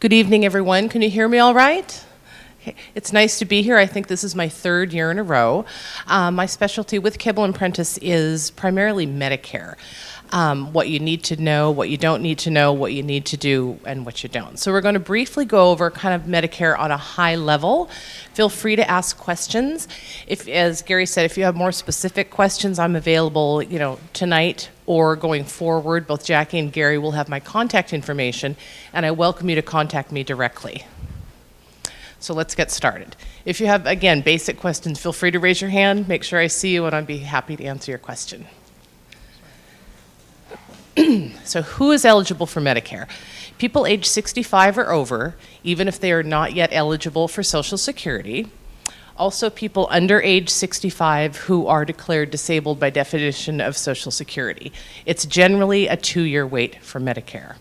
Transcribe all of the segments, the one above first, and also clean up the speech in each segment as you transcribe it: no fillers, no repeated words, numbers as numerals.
Good evening, everyone. Can you hear me all right? Okay. It's nice to be here. I think this is my third year in a row. My specialty with Kibble Prentice is primarily Medicare. What you need to know, what you don't need to know, what you need to do, and what you don't. So we're going to briefly go over kind of Medicare on a high level. Feel free to ask questions. If, as Gary said, if you have more specific questions, I'm available, tonight or going forward. Both Jackie and Gary will have my contact information, and I welcome you to contact me directly. So let's get started. If you have, again, basic questions, feel free to raise your hand, make sure I see you, and I'd be happy to answer your question. So who is eligible for Medicare? People age 65 or over, even if they are not yet eligible for Social Security. Also people under age 65 who are declared disabled by definition of Social Security. It's generally a 2-year wait for Medicare.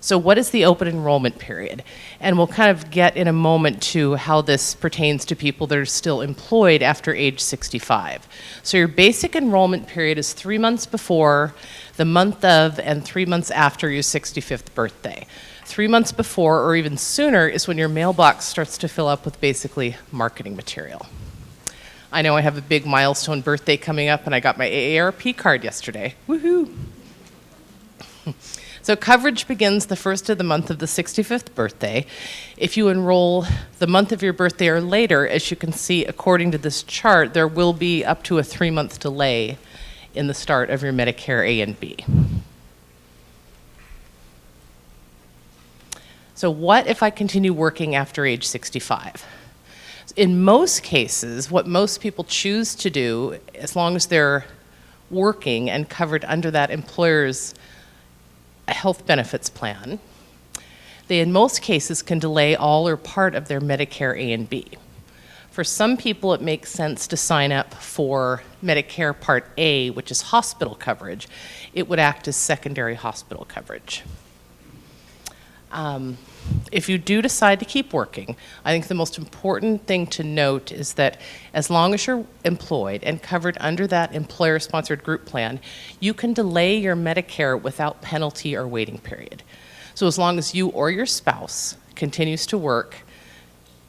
So what is the open enrollment period? And we'll kind of get in a moment to how this pertains to people that are still employed after age 65. So your basic enrollment period is 3 months before, the month of, and 3 months after your 65th birthday. 3 months before, or even sooner, is when your mailbox starts to fill up with basically marketing material. I know I have a big milestone birthday coming up, and I got my AARP card yesterday. Woohoo! So coverage begins the first of the month of the 65th birthday. If you enroll the month of your birthday or later, as you can see according to this chart, there will be up to a 3-month delay in the start of your Medicare A and B. So what if I continue working after age 65? In most cases, what most people choose to do, as long as they're working and covered under that employer's health benefits plan, they in most cases can delay all or part of their Medicare A and B. For some people, it makes sense to sign up for Medicare Part A, which is hospital coverage. It would act as secondary hospital coverage. If you do decide to keep working, I think the most important thing to note is that as long as you're employed and covered under that employer-sponsored group plan, you can delay your Medicare without penalty or waiting period. So as long as you or your spouse continues to work,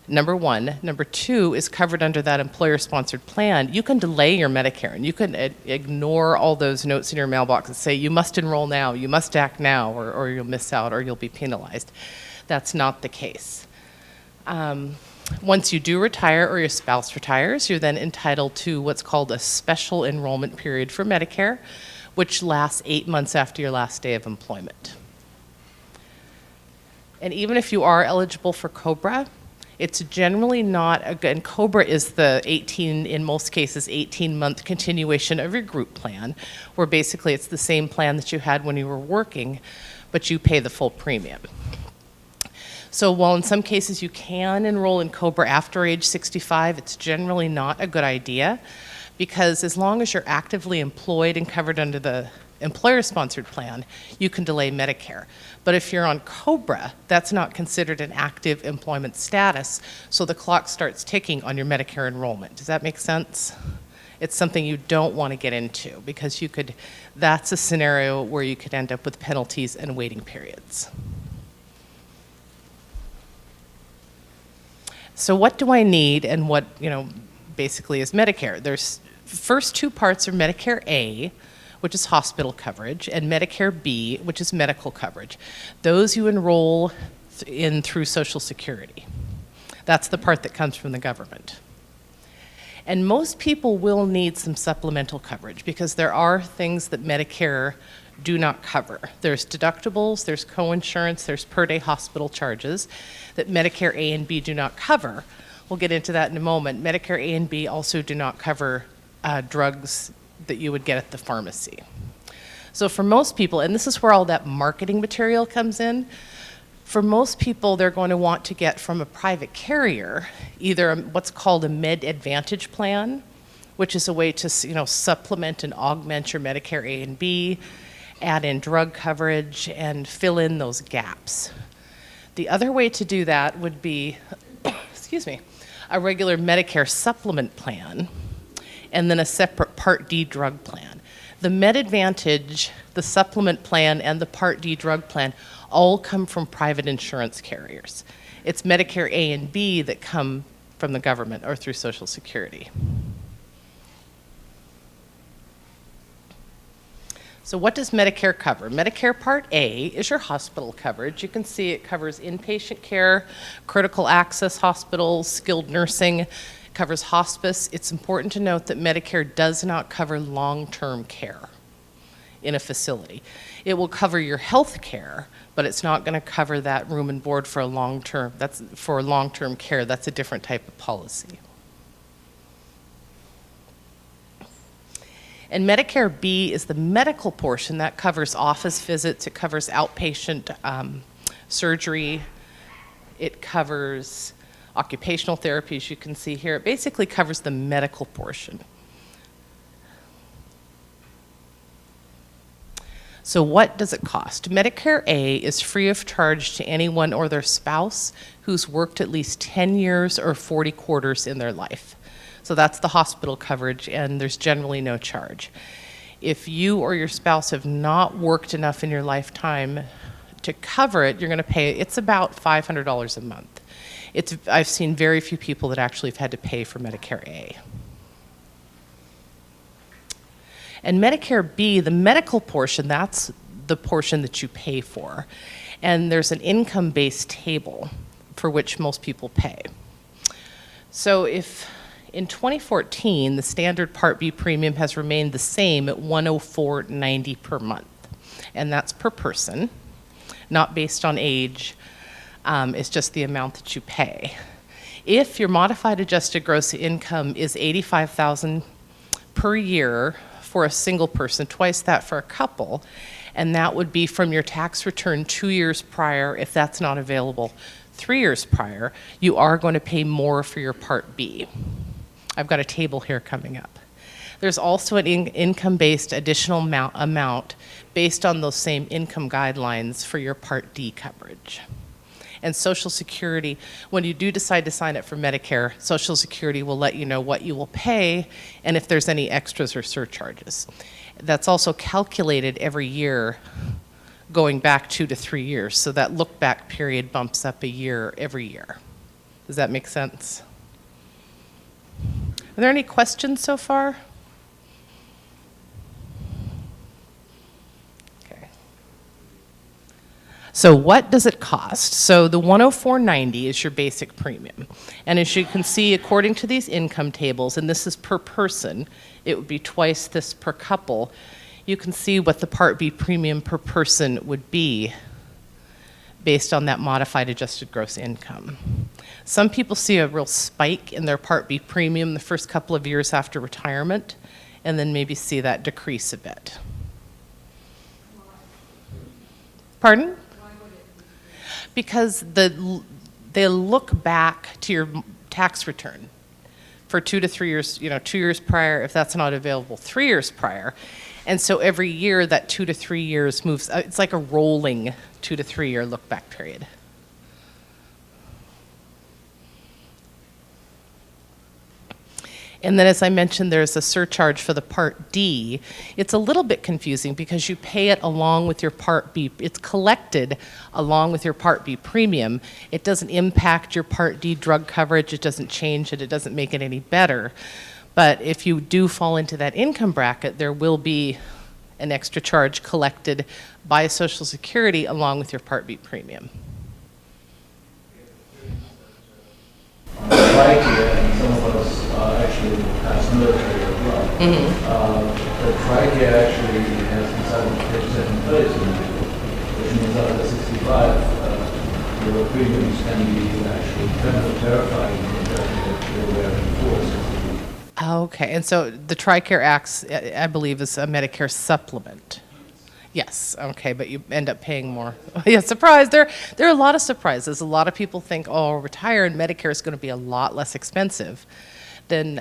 number one. Number two is covered under that employer-sponsored plan, you can delay your Medicare, and you can ignore all those notes in your mailbox that say you must enroll now, you must act now, or you'll miss out, or you'll be penalized. That's not the case. Once you do retire or your spouse retires, you're then entitled to what's called a special enrollment period for Medicare, which lasts 8 months after your last day of employment. And even if you are eligible for COBRA, it's generally not, and COBRA is the in most cases, 18-month continuation of your group plan, where basically it's the same plan that you had when you were working, but you pay the full premium. So while in some cases you can enroll in COBRA after age 65, it's generally not a good idea, because as long as you're actively employed and covered under the employer-sponsored plan, you can delay Medicare. But if you're on COBRA, that's not considered an active employment status, so the clock starts ticking on your Medicare enrollment. Does that make sense? It's something you don't want to get into, because that's a scenario where you could end up with penalties and waiting periods. So what do I need, and what, basically is Medicare? There's first two parts are Medicare A, which is hospital coverage, and Medicare B, which is medical coverage. Those you enroll in through Social Security. That's the part that comes from the government. And most people will need some supplemental coverage, because there are things that Medicare do not cover. There's deductibles, there's co-insurance, there's per-day hospital charges that Medicare A and B do not cover. We'll get into that in a moment. Medicare A and B also do not cover drugs that you would get at the pharmacy. So for most people, and this is where all that marketing material comes in, for most people they're going to want to get from a private carrier either what's called a Med Advantage plan, which is a way to supplement and augment your Medicare A and B, add in drug coverage, and fill in those gaps. The other way to do that would be, a regular Medicare supplement plan, and then a separate Part D drug plan. The Med Advantage, the supplement plan, and the Part D drug plan all come from private insurance carriers. It's Medicare A and B that come from the government or through Social Security. So what does Medicare cover? Medicare Part A is your hospital coverage. You can see it covers inpatient care, critical access hospitals, skilled nursing, it covers hospice. It's important to note that Medicare does not cover long-term care in a facility. It will cover your health care, but it's not going to cover that room and board for a long-term. That's for long-term care. That's a different type of policy. And Medicare B is the medical portion that covers office visits, it covers outpatient surgery, it covers occupational therapy, as you can see here. It basically covers the medical portion. So what does it cost? Medicare A is free of charge to anyone or their spouse who's worked at least 10 years or 40 quarters in their life. So that's the hospital coverage, and there's generally no charge. If you or your spouse have not worked enough in your lifetime to cover it, you're going to pay, it's about $500 a month. I've seen very few people that actually have had to pay for Medicare A. And Medicare B, the medical portion, that's the portion that you pay for. And there's an income-based table for which most people pay. So if in 2014, the standard Part B premium has remained the same at $104.90 per month, and that's per person, not based on age. It's just the amount that you pay. If your modified adjusted gross income is $85,000 per year for a single person, twice that for a couple, and that would be from your tax return 2 years prior. If that's not available 3 years prior, you are going to pay more for your Part B. I've got a table here coming up. There's also an income-based additional amount based on those same income guidelines for your Part D coverage. And Social Security, when you do decide to sign up for Medicare, Social Security will let you know what you will pay and if there's any extras or surcharges. That's also calculated every year going back 2 to 3 years. So that look-back period bumps up a year every year. Does that make sense? Are there any questions so far? Okay. So what does it cost? So the $104.90 is your basic premium. And as you can see, according to these income tables, and this is per person, it would be twice this per couple, you can see what the Part B premium per person would be based on that modified adjusted gross income. Some people see a real spike in their Part B premium the first couple of years after retirement, and then maybe see that decrease a bit. Pardon? Because they look back to your tax return for 2 to 3 years, 2 years prior, if that's not available, 3 years prior. And so every year that 2 to 3 years moves, it's like a rolling 2 to 3 year look back period. And then, as I mentioned, there's a surcharge for the Part D. It's a little bit confusing because you pay it along with your Part B. It's collected along with your Part B premium. It doesn't impact your Part D drug coverage. It doesn't change it. It doesn't make it any better. But if you do fall into that income bracket, there will be an extra charge collected by Social Security along with your Part B premium. Right here, and some of us actually pass military as well. The TRICARE actually has incentive in place, which means after 65, your premiums can be actually kind of terrifying compared to what they were before 60. Okay, and so the TRICARE Act, I believe, is a Medicare supplement. Yes, okay, but you end up paying more. Yeah, surprise, there are a lot of surprises. A lot of people think, oh, retire and Medicare is going to be a lot less expensive than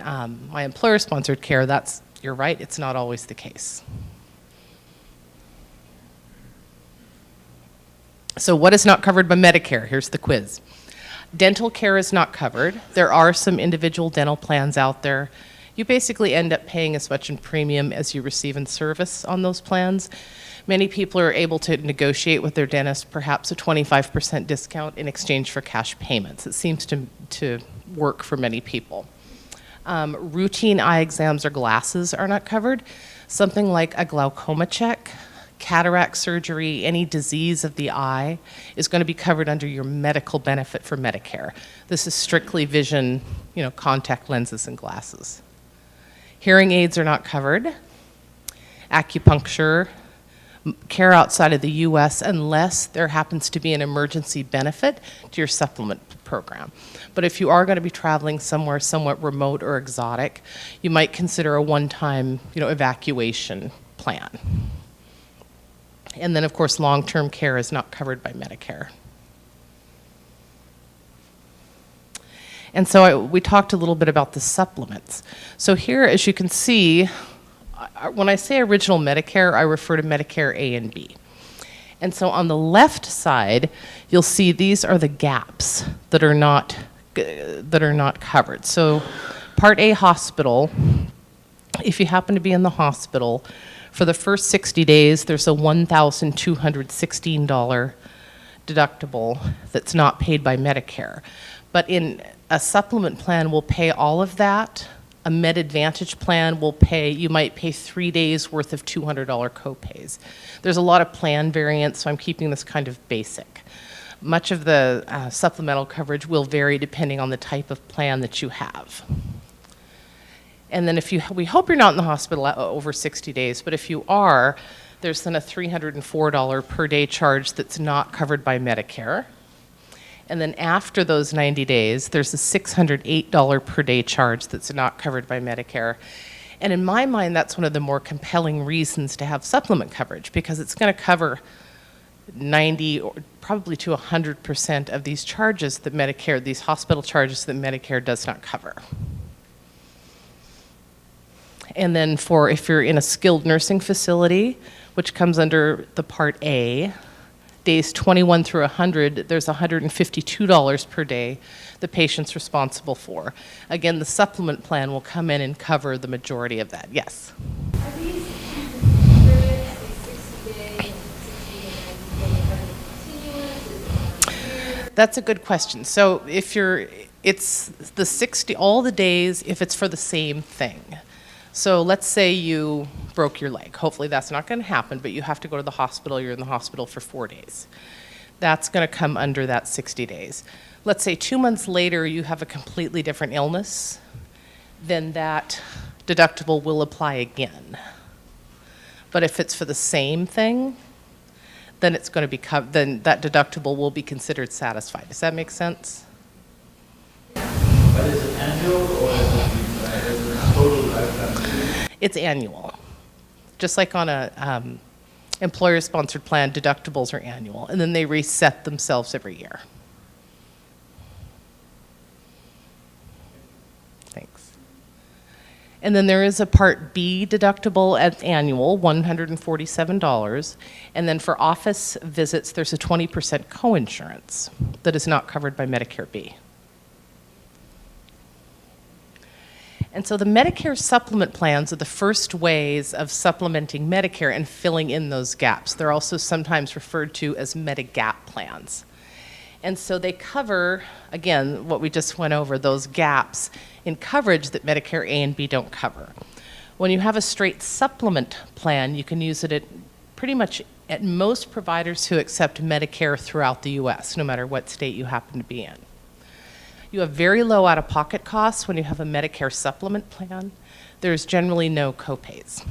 my employer-sponsored care. You're right, it's not always the case. So what is not covered by Medicare? Here's the quiz. Dental care is not covered. There are some individual dental plans out there. You basically end up paying as much in premium as you receive in service on those plans. Many people are able to negotiate with their dentist perhaps a 25% discount in exchange for cash payments. It seems to work for many people. Routine eye exams or glasses are not covered. Something like a glaucoma check, cataract surgery, any disease of the eye is going to be covered under your medical benefit for Medicare. This is strictly vision, contact lenses and glasses. Hearing aids are not covered. Acupuncture, care outside of the U.S. unless there happens to be an emergency benefit to your supplement program. But if you are going to be traveling somewhere somewhat remote or exotic, you might consider a one-time, evacuation plan. And then, of course, long-term care is not covered by Medicare. And so we talked a little bit about the supplements. So here, as you can see, when I say original Medicare, I refer to Medicare A and B. And so on the left side, you'll see these are the gaps that are not covered. So Part A hospital, if you happen to be in the hospital, for the first 60 days, there's a $1,216 deductible that's not paid by Medicare. But in a supplement plan, we'll pay all of that. A Med Advantage plan will pay, you might pay 3 days worth of $200 copays. There's a lot of plan variants, so I'm keeping this kind of basic. Much of the supplemental coverage will vary depending on the type of plan that you have. And then we hope you're not in the hospital over 60 days, but if you are, there's then a $304 per day charge that's not covered by Medicare. And then after those 90 days, there's a $608 per day charge that's not covered by Medicare. And in my mind, that's one of the more compelling reasons to have supplement coverage, because it's going to cover 90 or probably to 100% of these charges that Medicare, these hospital charges that Medicare does not cover. And then if you're in a skilled nursing facility, which comes under the Part A, days 21 through 100, there's $152 per day the patient's responsible for. Again, the supplement plan will come in and cover the majority of that. Yes? Are these periods, 60 days, 60 continuous? That's a good question. So it's the 60, all the days if it's for the same thing. So let's say you broke your leg. Hopefully that's not going to happen, but you have to go to the hospital. You're in the hospital for 4 days. That's going to come under that 60 days. Let's say 2 months later you have a completely different illness, then that deductible will apply again. But if it's for the same thing, then it's going to be then that deductible will be considered satisfied. Does that make sense? But is it annual or is it total lifetime? It's annual. Just like on a employer-sponsored plan, deductibles are annual, and then they reset themselves every year. Thanks. And then there is a Part B deductible at annual, $147, and then for office visits, there's a 20% coinsurance that is not covered by Medicare B. And so the Medicare supplement plans are the first ways of supplementing Medicare and filling in those gaps. They're also sometimes referred to as Medigap plans. And so they cover, again, what we just went over, those gaps in coverage that Medicare A and B don't cover. When you have a straight supplement plan, you can use it at pretty much at most providers who accept Medicare throughout the U.S., no matter what state you happen to be in. You have very low out-of-pocket costs when you have a Medicare supplement plan. There's generally no copays.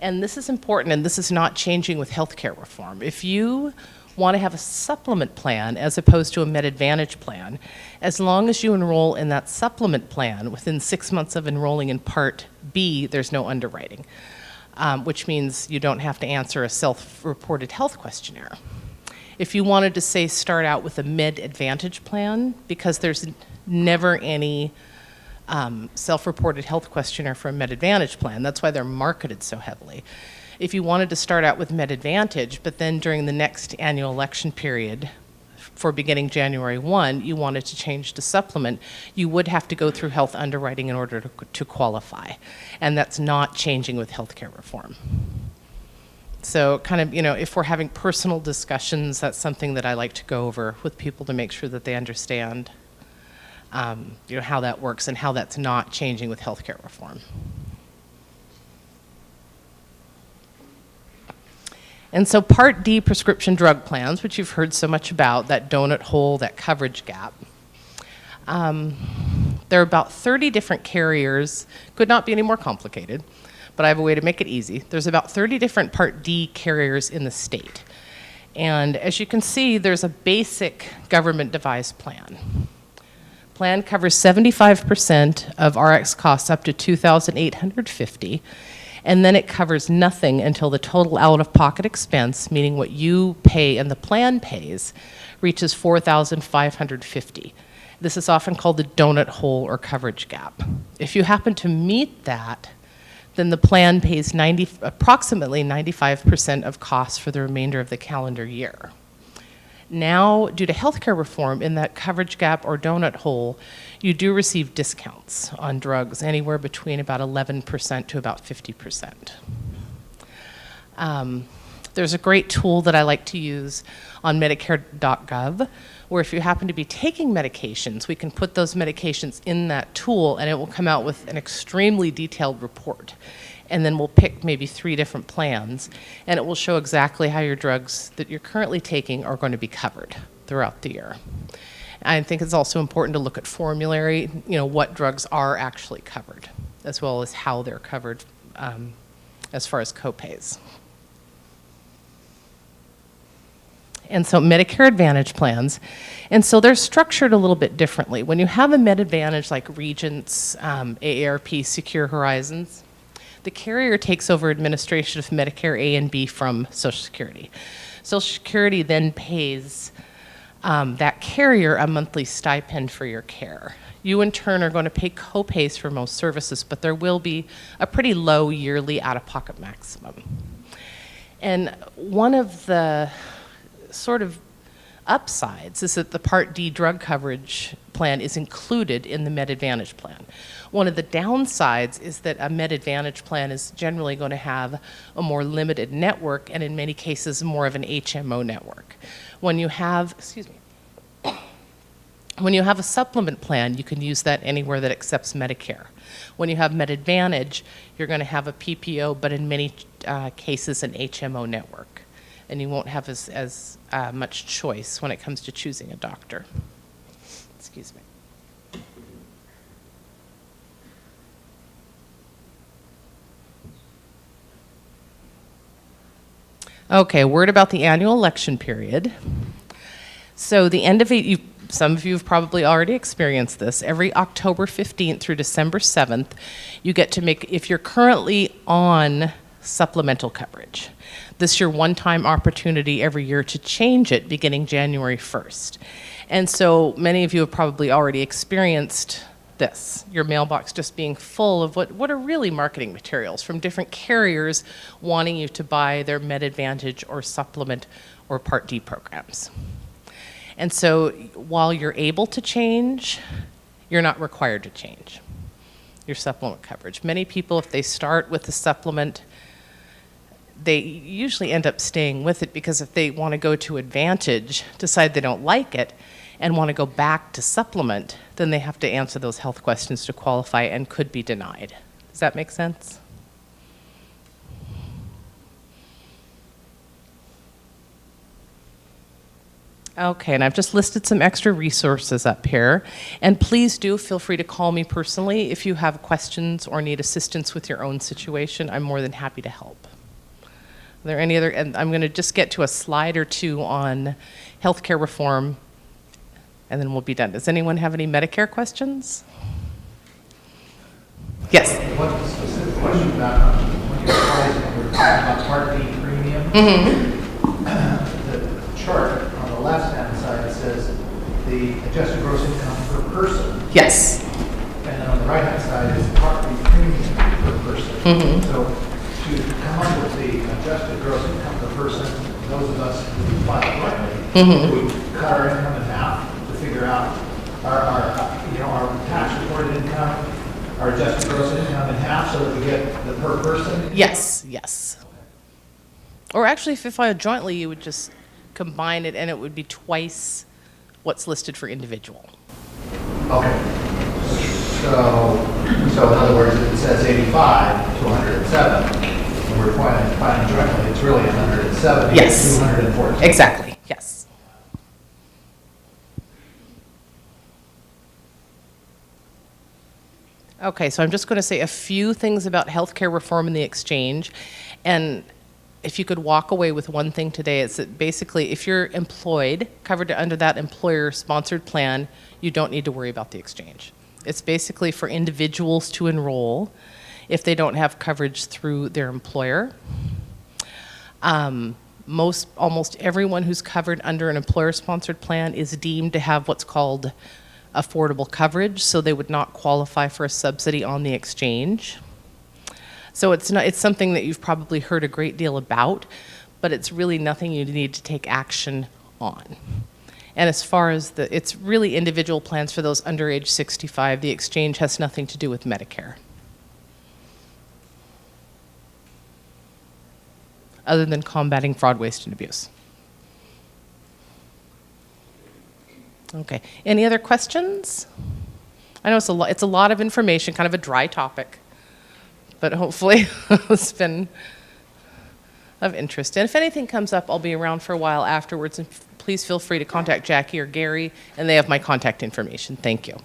And this is important, and this is not changing with healthcare reform. If you want to have a supplement plan as opposed to a Med Advantage plan, as long as you enroll in that supplement plan within 6 months of enrolling in Part B, there's no underwriting, which means you don't have to answer a self-reported health questionnaire. If you wanted to, say, start out with a Med Advantage plan, because there's never any self-reported health questionnaire for a Med Advantage plan, that's why they're marketed so heavily. If you wanted to start out with Med Advantage, but then during the next annual election period for beginning January 1, you wanted to change to supplement, you would have to go through health underwriting in order to qualify. And that's not changing with healthcare reform. So kind of, if we're having personal discussions, that's something that I like to go over with people to make sure that they understand, how that works and how that's not changing with healthcare reform. And so Part D prescription drug plans, which you've heard so much about, that donut hole, that coverage gap. There are about 30 different carriers, could not be any more complicated, but I have a way to make it easy. There's about 30 different Part D carriers in the state. And as you can see, there's a basic government devised plan. Plan covers 75% of RX costs up to $2,850. And then it covers nothing until the total out-of-pocket expense, meaning what you pay and the plan pays, reaches $4,550. This is often called the donut hole or coverage gap. If you happen to meet that, then the plan pays approximately 95% of costs for the remainder of the calendar year. Now, due to healthcare reform, in that coverage gap or donut hole, you do receive discounts on drugs, anywhere between about 11% to about 50%. There's a great tool that I like to use on Medicare.gov, where if you happen to be taking medications, we can put those medications in that tool, and it will come out with an extremely detailed report. And then we'll pick maybe 3 different plans, and it will show exactly how your drugs that you're currently taking are going to be covered throughout the year. I think it's also important to look at formulary, what drugs are actually covered, as well as how they're covered as far as copays. And so Medicare Advantage plans, and so they're structured a little bit differently. When you have a Med Advantage like Regents, AARP, Secure Horizons, the carrier takes over administration of Medicare A and B from Social Security. Social Security then pays that carrier a monthly stipend for your care. You, in turn, are going to pay copays for most services, but there will be a pretty low yearly out-of-pocket maximum. And one of the sort of upsides is that the Part D drug coverage plan is included in the Med Advantage plan. One of the downsides is that a Med Advantage plan is generally going to have a more limited network, and in many cases more of an HMO network. When you have, when you have a supplement plan, you can use that anywhere that accepts Medicare. When you have Med Advantage, you're going to have a PPO, but in many cases an HMO network. And you won't have as much choice when it comes to choosing a doctor. Excuse me. Okay, a word about the annual election period. So the end of it, some of you have probably already experienced this. Every October 15th through December 7th, you get to make, if you're currently on supplemental coverage, this is your one-time opportunity every year to change it beginning January 1st. And so many of you have probably already experienced this, your mailbox just being full of what are really marketing materials from different carriers wanting you to buy their Med Advantage or supplement or Part D programs. And so while you're able to change, you're not required to change your supplement coverage. Many people, if they start with the supplement, they usually end up staying with it because if they want to go to Advantage, decide they don't like it, and want to go back to supplement, then they have to answer those health questions to qualify and could be denied. Does that make sense? Okay, and I've just listed some extra resources up here. And please do feel free to call me personally if you have questions or need assistance with your own situation. I'm more than happy to help. Are there any other, and I'm going to just get to a slide or two on healthcare reform, and then we'll be done. Does anyone have any Medicare questions? Yes. One specific question about when you're talking about Part D premium. The chart on the left-hand side says the adjusted gross income per person. Yes. And then on the right-hand side is Part D premium per person. So to come up with the adjusted gross income per person, those of us who file jointly would cut our income in half to figure out our tax reported income, our adjusted gross income in half so that we get the per person? Yes, yes. Or actually, if you filed jointly, you would just combine it and it would be twice what's listed for individual. Okay. So in other words, if it says 85 to 107, and we're finding jointly, it's really 170 Yes. to 214. Exactly, yes. Okay, so I'm just going to say a few things about healthcare reform and the exchange. And if you could walk away with one thing today, it's that basically if you're employed, covered under that employer-sponsored plan, you don't need to worry about the exchange. It's basically for individuals to enroll if they don't have coverage through their employer. Almost everyone who's covered under an employer-sponsored plan is deemed to have what's called affordable coverage, so they would not qualify for a subsidy on the exchange. So it's something that you've probably heard a great deal about, but it's really nothing you need to take action on. And as far as it's really individual plans for those under age 65. The exchange has nothing to do with Medicare, other than combating fraud, waste, and abuse. Okay, any other questions? I know it's a lot of information, kind of a dry topic, but hopefully it's been of interest. And if anything comes up, I'll be around for a while afterwards, and please feel free to contact Jackie or Gary, and they have my contact information. Thank you.